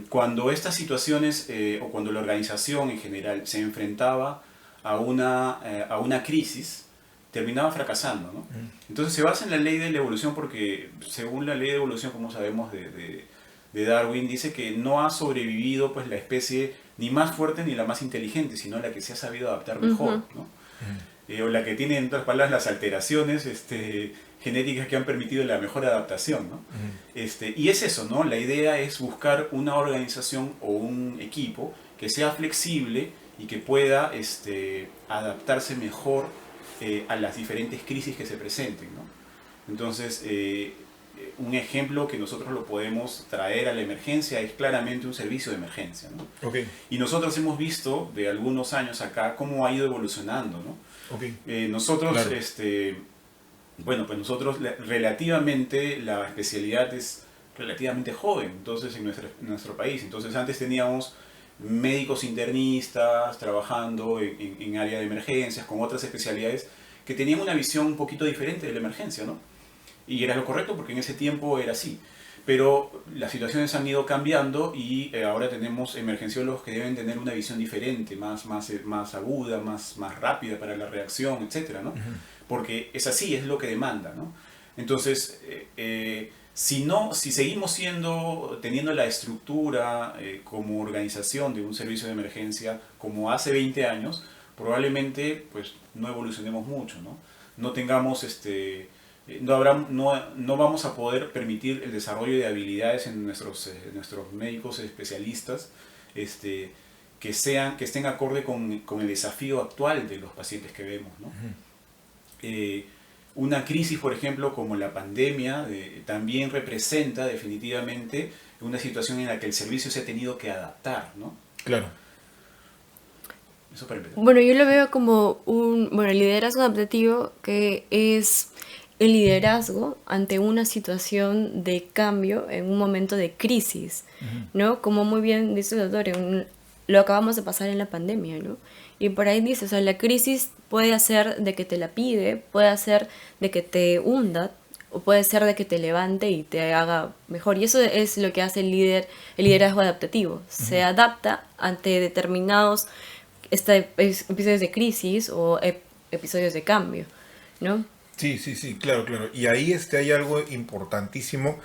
cuando estas situaciones o cuando la organización en general se enfrentaba a una crisis, terminaba fracasando, ¿no? Entonces se basa en la ley de la evolución porque según la ley de evolución, como sabemos de Darwin, dice que no ha sobrevivido pues la especie ni más fuerte ni la más inteligente, sino la que se ha sabido adaptar mejor, ¿no? O la que tiene, en otras palabras, las alteraciones genéticas que han permitido la mejor adaptación, ¿no? Y es eso, ¿no? La idea es buscar una organización o un equipo que sea flexible y que pueda adaptarse mejor a las diferentes crisis que se presenten, ¿no? Entonces, un ejemplo que nosotros lo podemos traer a la emergencia es claramente un servicio de emergencia, ¿no? Ok, Y nosotros hemos visto de algunos años acá cómo ha ido evolucionando, ¿no? ok. Nosotros, Claro. bueno, pues nosotros relativamente, la especialidad es relativamente joven, entonces en nuestro país. Entonces antes teníamos médicos internistas trabajando en área de emergencias, con otras especialidades que tenían una visión un poquito diferente de la emergencia, ¿no? Y era lo correcto porque en ese tiempo era así. Pero las situaciones han ido cambiando y ahora tenemos emergenciólogos que deben tener una visión diferente, más aguda, más rápida para la reacción, etcétera, ¿no? Porque es así, es lo que demanda, ¿no? Entonces, si seguimos teniendo la estructura como organización de un servicio de emergencia como hace 20 años, probablemente pues, no evolucionemos mucho, ¿no? no tengamos no vamos a poder permitir el desarrollo de habilidades en nuestros médicos especialistas que estén acorde con el desafío actual de los pacientes que vemos, ¿no? Una crisis, por ejemplo, como la pandemia, también representa definitivamente una situación en la que el servicio se ha tenido que adaptar, ¿no? Claro. Eso para empezar. Bueno, yo lo veo como el liderazgo adaptativo, que es el liderazgo ante una situación de cambio en un momento de crisis, ¿no? Como muy bien dice el doctor, lo acabamos de pasar en la pandemia, ¿no? Y por ahí dice, o sea, la crisis puede hacer de que te la pide, puede hacer de que te hunda, o puede ser de que te levante y te haga mejor. Y eso es lo que hace el liderazgo adaptativo. Se adapta ante determinados episodios de crisis o episodios de cambio, ¿no? Sí, claro. Y ahí hay algo importantísimo,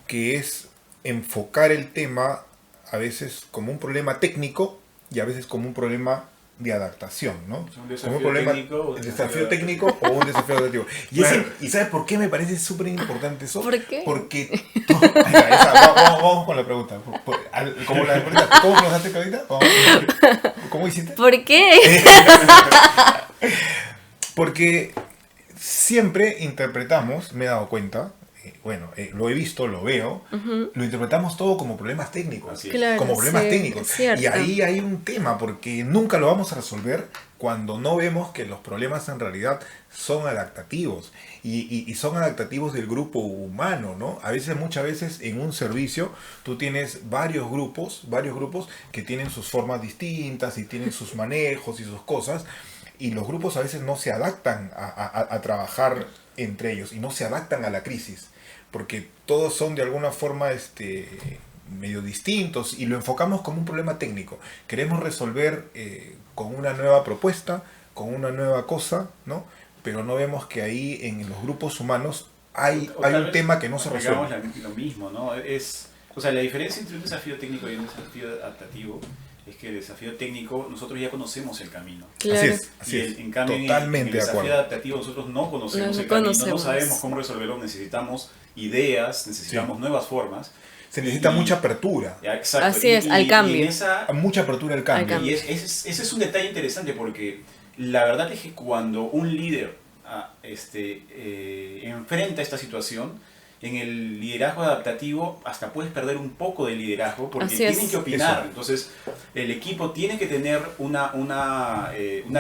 que es enfocar el tema a veces como un problema técnico y a veces como un problema de adaptación, ¿no? Un desafío como un problema, técnico, el desafío técnico o un desafío adaptativo. ¿Y sabes por qué me parece súper importante eso? ¿Por qué? Porque vamos con la pregunta. ¿Cómo pensaste, Claudita? ¿Cómo hiciste? ¿Por qué? Porque siempre interpretamos, me he dado cuenta, lo he visto, lo veo, lo interpretamos todo como problemas técnicos. Así es. Claro, como problemas sí, técnicos. cierto. Y ahí hay un tema, porque nunca lo vamos a resolver cuando no vemos que los problemas en realidad son adaptativos. Y son adaptativos del grupo humano, ¿no? Muchas veces en un servicio tú tienes varios grupos que tienen sus formas distintas y tienen sus manejos y sus cosas. Y los grupos a veces no se adaptan a trabajar entre ellos y no se adaptan a la crisis, porque todos son de alguna forma medio distintos y lo enfocamos como un problema técnico. Queremos resolver con una nueva propuesta, con una nueva cosa, ¿no? Pero no vemos que ahí en los grupos humanos hay un tema que no se resuelve. Digamos lo mismo, ¿no? La diferencia entre un desafío técnico y un desafío adaptativo es que el desafío técnico nosotros ya conocemos el camino. Claro. Así es. En cambio, Totalmente en el de desafío acuerdo. adaptativo nosotros no conocemos No el camino, no conocemos. sabemos cómo resolverlo, necesitamos ideas, necesitamos nuevas formas. Se necesita mucha apertura. Exacto. Así es, al cambio. Mucha apertura al cambio. Y ese es un detalle interesante porque la verdad es que cuando un líder enfrenta esta situación, en el liderazgo adaptativo hasta puedes perder un poco de liderazgo porque Así tienen es. que opinar. Eso. Entonces el equipo tiene que tener una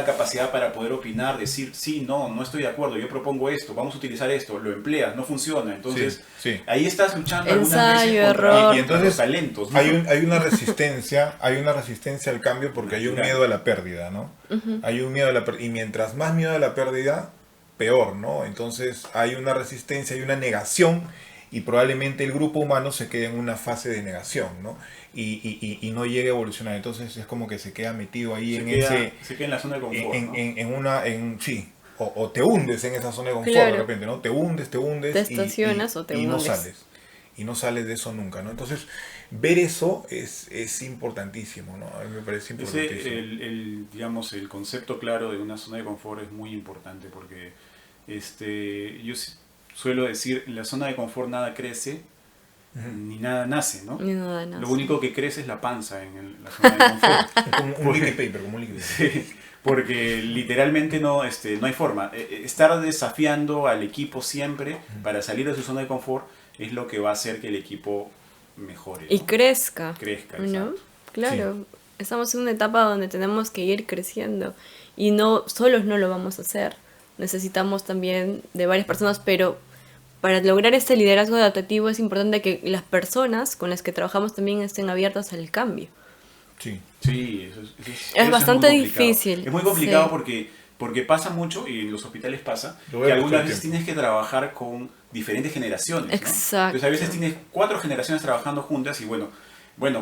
capacidad para poder opinar, decir sí, no estoy de acuerdo, yo propongo esto, vamos a utilizar esto, lo empleas, no funciona. Entonces Sí. ahí estás luchando Ensayo, algunas veces error. Y entonces los talentos, ¿no? hay una resistencia al cambio porque hay un miedo a la pérdida, ¿no? Hay un miedo a la pérdida, y mientras más miedo a la pérdida, peor, ¿no? Entonces hay una resistencia, hay una negación, y probablemente el grupo humano se quede en una fase de negación, ¿no? Y no llegue a evolucionar. Entonces es como que se queda metido ahí se queda en la zona de confort, ¿no? o te hundes en esa zona de confort. Claro. De repente, ¿no? Te hundes te estacionas o te y no hundes. sales. Y no sales de eso nunca, ¿no? Entonces, ver eso es importantísimo, ¿no? A mí me parece importantísimo. Digamos, el concepto claro de una zona de confort es muy importante porque yo suelo decir, en la zona de confort nada crece, ni nada nace, ¿no? Ni nada nace. Lo único que crece es la panza en la zona de confort. Como un liquid paper, como un liquid paper. Sí, porque literalmente no hay forma. Estar desafiando al equipo siempre para salir de su zona de confort es lo que va a hacer que el equipo mejore, ¿no? Y crezca. Crezca, ¿no? exacto. Claro. Estamos en una etapa donde tenemos que ir creciendo y solos no lo vamos a hacer. Necesitamos también de varias personas, pero para lograr este liderazgo adaptativo es importante que las personas con las que trabajamos también estén abiertas al cambio. Sí. Sí, Es bastante muy complicado. difícil. Es muy complicado Sí. porque pasa mucho, y en los hospitales pasa, Lo veo que mucho algunas tiempo. veces tienes que trabajar con diferentes generaciones, ¿no? Exacto. Entonces a veces tienes 4 generaciones trabajando juntas y bueno,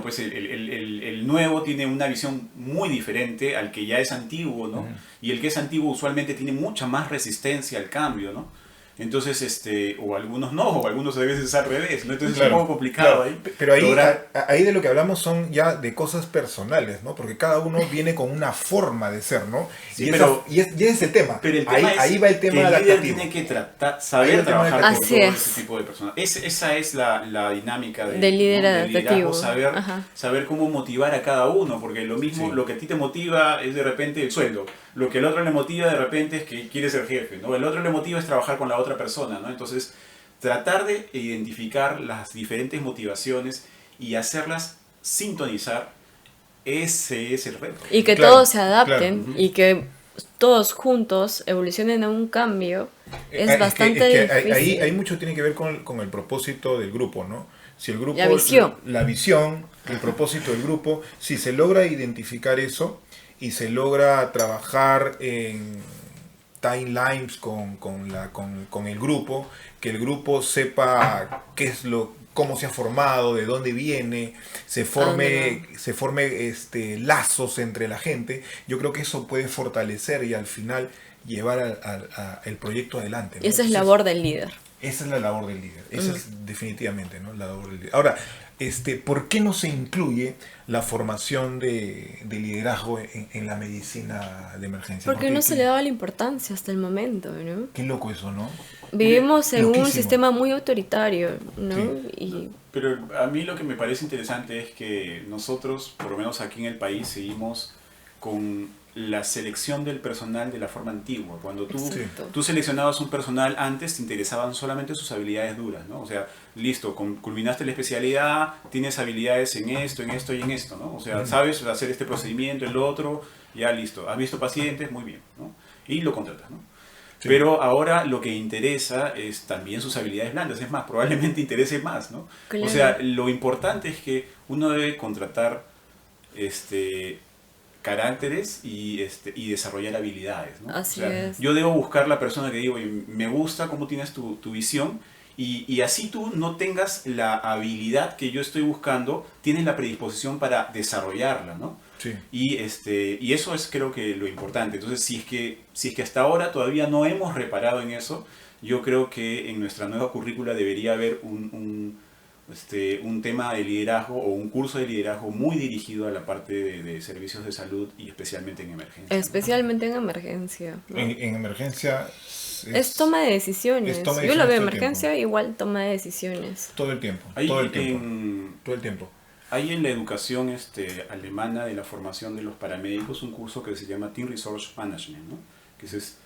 pues el nuevo tiene una visión muy diferente al que ya es antiguo, ¿no? Y el que es antiguo usualmente tiene mucha más resistencia al cambio, ¿no? Entonces, o algunos no, o algunos a veces es al revés, ¿no? Entonces Claro, es un poco complicado claro. ahí. Pero ahí, lograr- ahí de lo que hablamos son ya de cosas personales, ¿no? Porque cada uno viene con una forma de ser, ¿no? Sí, y, pero- y ese es el tema. Pero el ahí, tema es ahí va el que tema el líder adaptativo. tiene que Ahí saber el tema trabajar con Así todo es. ese tipo de personas. Esa es la dinámica Del líder ¿no? adaptativo. Saber, Ajá. saber cómo motivar a cada uno, porque lo mismo, Sí. lo que a ti te motiva es de repente el sueldo, lo que al otro le motiva de repente es que quiere ser jefe, ¿no? El otro le motiva es trabajar con la otra persona, ¿no? Entonces, tratar de identificar las diferentes motivaciones y hacerlas sintonizar, ese es el reto. Y que Claro, todos se adapten claro. y que todos juntos evolucionen a un cambio es bastante difícil. Ahí mucho tiene que ver con el propósito del grupo, ¿no? Si el grupo, La visión. la visión, el propósito del grupo, si se logra identificar eso y se logra trabajar en timelines con el grupo, que el grupo sepa qué es cómo se ha formado, de dónde viene, se forme lazos entre la gente. Yo creo que eso puede fortalecer y al final llevar el proyecto adelante, ¿no? Y esa es Entonces, labor del líder. esa es la labor del líder. Esa es definitivamente, ¿no? La labor del líder. Ahora, ¿por qué no se incluye la formación de liderazgo en la medicina de emergencia? Porque no se le daba la importancia hasta el momento, ¿no? Qué loco eso, ¿no? Vivimos en un Loquísimo. sistema muy autoritario, ¿no? Y Pero a mí lo que me parece interesante es que nosotros, por lo menos aquí en el país, seguimos con la selección del personal de la forma antigua. Cuando Exacto. tú seleccionabas un personal antes, te interesaban solamente sus habilidades duras, ¿no? O sea, listo, culminaste la especialidad, tienes habilidades en esto y en esto, ¿no? O sea, sabes hacer este procedimiento, el otro, ya listo. Has visto pacientes, muy bien, ¿no? Y lo contratas, ¿no? Sí. Pero ahora lo que interesa es también sus habilidades blandas, es más, probablemente interese más, ¿no? Claro. O sea, lo importante es que uno debe contratar caracteres y desarrollar habilidades, ¿no? Así O sea, es. yo debo buscar la persona que digo, "Oye, me gusta cómo tienes tu visión", y así tú no tengas la habilidad que yo estoy buscando, tienes la predisposición para desarrollarla, ¿no? Sí. Y eso es creo que lo importante. Entonces, si es que hasta ahora todavía no hemos reparado en eso, yo creo que en nuestra nueva currícula debería haber un tema de liderazgo o un curso de liderazgo muy dirigido a la parte de servicios de salud y especialmente en emergencia, ¿no? especialmente en emergencia, ¿no? En emergencia Es toma de decisiones. es toma de Yo lo veo decisiones todo el emergencia igual toma de decisiones. todo el tiempo. Ahí Todo el tiempo. en, Todo el tiempo. Hay en la educación alemana de la formación de los paramédicos un curso que se llama Team Resource Management, ¿no? Que es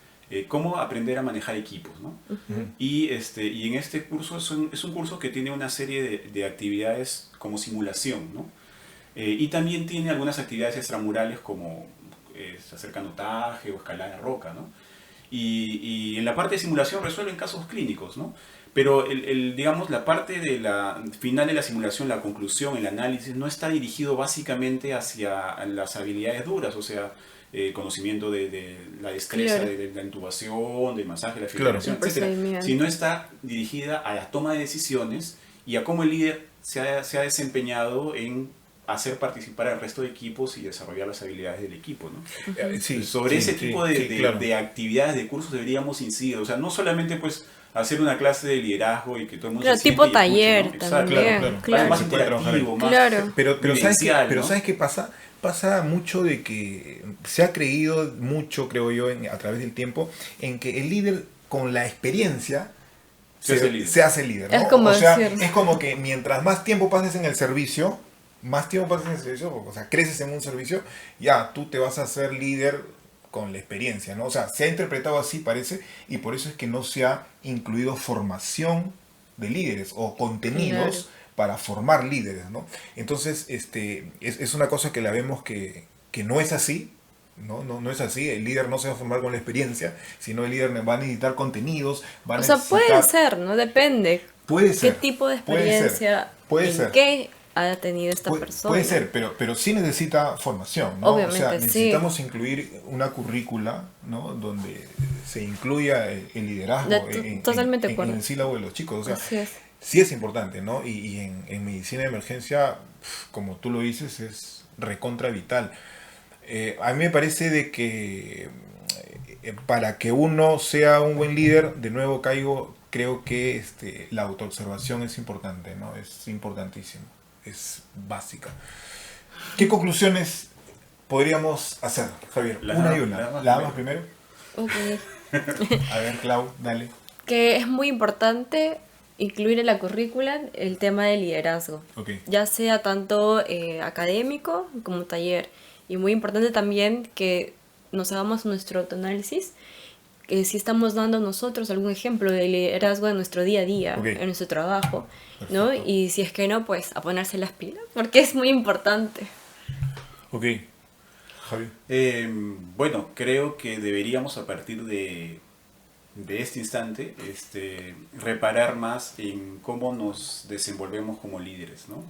cómo aprender a manejar equipos, ¿no? Y en este curso es un curso que tiene una serie de actividades como simulación, ¿no? Y también tiene algunas actividades extramurales como hacer canotaje o escalada de roca, ¿no? Y en la parte de simulación resuelven casos clínicos, ¿no? Pero digamos, la parte de la final de la simulación, la conclusión, el análisis, no está dirigido básicamente hacia las habilidades duras, o sea, conocimiento de la destreza Claro. de la intubación, del masaje, la Claro. fibrilación, El etcétera, procedimiento. sino está dirigida a la toma de decisiones y a cómo el líder se ha desempeñado en hacer participar al resto de equipos y desarrollar las habilidades del equipo, ¿no? Sí, Sobre sí, ese sí, tipo sí, claro. de actividades, de cursos deberíamos incidir. O sea, no solamente pues hacer una clase de liderazgo y que todo el mundo Claro, se siente tipo y escuche, taller ¿no? Exacto. también. Claro, Claro. Más Se puede trabajar interactivo, más Claro. Pero vivencial, ¿no? ¿sabes qué pasa? Pasa mucho de que se ha creído mucho, creo yo, a través del tiempo, en que el líder con la experiencia Se hace líder. se hace líder, ¿no? Es como o sea, decir- es como que mientras más tiempo pases en el servicio, o sea, creces en un servicio, ya tú te vas a hacer líder con la experiencia, ¿no? O sea, se ha interpretado así, parece, y por eso es que no se ha incluido formación de líderes o contenidos Claro. para formar líderes, ¿no? Entonces, es una cosa que la vemos que no es así, ¿no? No es así. El líder no se va a formar con la experiencia, sino el líder va a necesitar contenidos, va a O sea, necesitar... puede ser, ¿no? Depende. Puede ¿Qué ser, tipo de puede ser, experiencia? puede ¿En ser. qué ha tenido esta persona? Puede ser, pero sí necesita formación, ¿no? Obviamente, o sea, sí. necesitamos incluir una currícula, ¿no? Donde se incluya el liderazgo Totalmente de en acuerdo. el sílabo de los chicos. O sea, Así es. sí es importante, ¿no? Y en medicina de emergencia, como tú lo dices, es recontra vital. A mí me parece de que para que uno sea un buen líder, de nuevo creo que la autoobservación es importante, ¿no? Es importantísimo, es básica. ¿Qué conclusiones podríamos hacer, Javier? Una y una. ¿La damas primero? Ok. A ver, Clau, dale. Que es muy importante incluir en la currícula el tema de liderazgo, Okay. ya sea tanto académico como taller. Y muy importante también que nos hagamos nuestro autoanálisis, que si estamos dando nosotros algún ejemplo de liderazgo en nuestro día a día, Okay. en nuestro trabajo, ¿no? Perfecto. Y si es que no, pues a ponerse las pilas, porque es muy importante. Ok. Javier. Bueno, creo que deberíamos a partir de este instante reparar más en cómo nos desenvolvemos como líderes, ¿no?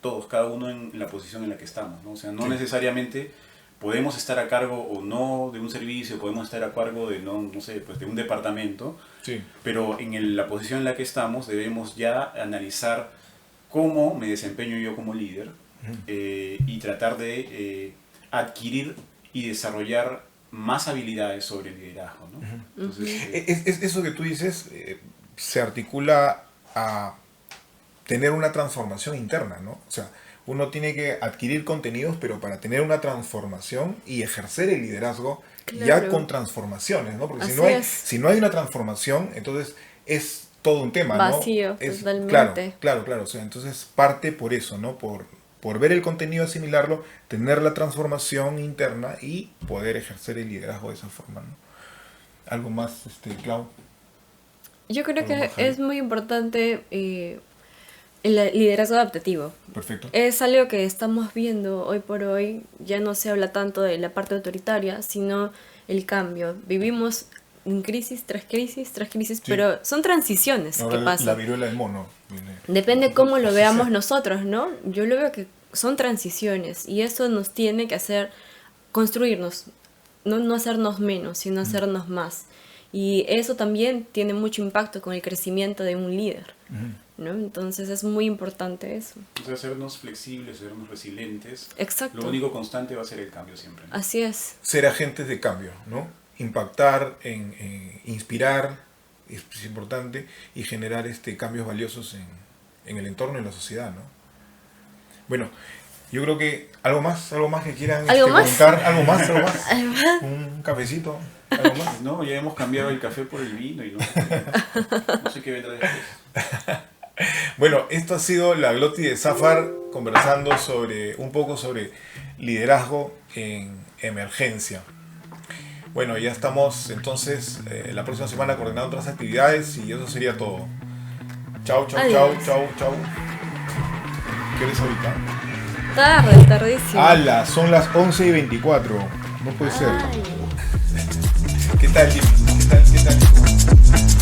Todos, cada uno en la posición en la que estamos, ¿no? O sea, no Sí. necesariamente podemos estar a cargo o no de un servicio, podemos estar a cargo de, no sé, pues de un departamento, Sí. pero en la posición en la que estamos debemos ya analizar cómo me desempeño yo como líder y tratar de adquirir y desarrollar más habilidades sobre el liderazgo, ¿no? Entonces, Eso que tú dices se articula a tener una transformación interna, ¿no? O sea, uno tiene que adquirir contenidos, pero para tener una transformación y ejercer el liderazgo ya Claro. con transformaciones, ¿no? Porque Así es. si no hay una transformación, entonces es todo un tema, ¿no? Vacío, totalmente. Claro. O sea, entonces parte por eso, ¿no? Por ver el contenido, asimilarlo, tener la transformación interna y poder ejercer el liderazgo de esa forma, ¿no? ¿Algo más, Clau? Yo creo Algo que más, Javi. es muy importante el liderazgo adaptativo. Perfecto. Es algo que estamos viendo hoy por hoy, ya no se habla tanto de la parte autoritaria, sino el cambio. Vivimos en crisis tras crisis tras crisis, Sí. pero son transiciones Ahora que pasan. la viruela del mono viene. Depende cómo lo Así veamos sea. nosotros, ¿no? Yo lo veo que son transiciones y eso nos tiene que hacer construirnos, no hacernos menos, sino hacernos más. Y eso también tiene mucho impacto con el crecimiento de un líder, ¿no? Entonces es muy importante eso. o sea, hacernos flexibles, hacernos resilientes. Exacto. Lo único constante va a ser el cambio siempre, ¿no? Así es. Ser agentes de cambio, ¿no? Impactar, inspirar, es importante, y generar cambios valiosos en el entorno y en la sociedad, ¿no? Bueno, yo creo que algo más que quieran ¿Algo más? preguntar, algo más, ¿Algo más? un cafecito, algo más. No, ya hemos cambiado el café por el vino y no sé qué vendrá después. Bueno, esto ha sido la Glotti de Zafar conversando un poco sobre liderazgo en emergencia. Bueno, ya estamos entonces la próxima semana coordinando otras actividades y eso sería todo. Chau. Adiós. ¿Qué hora es ahorita? Tardísimo. ¡Hala! Son las 11:24. No puede ser. Ay. ¿Qué tal, Jimmy? ¿Qué tal?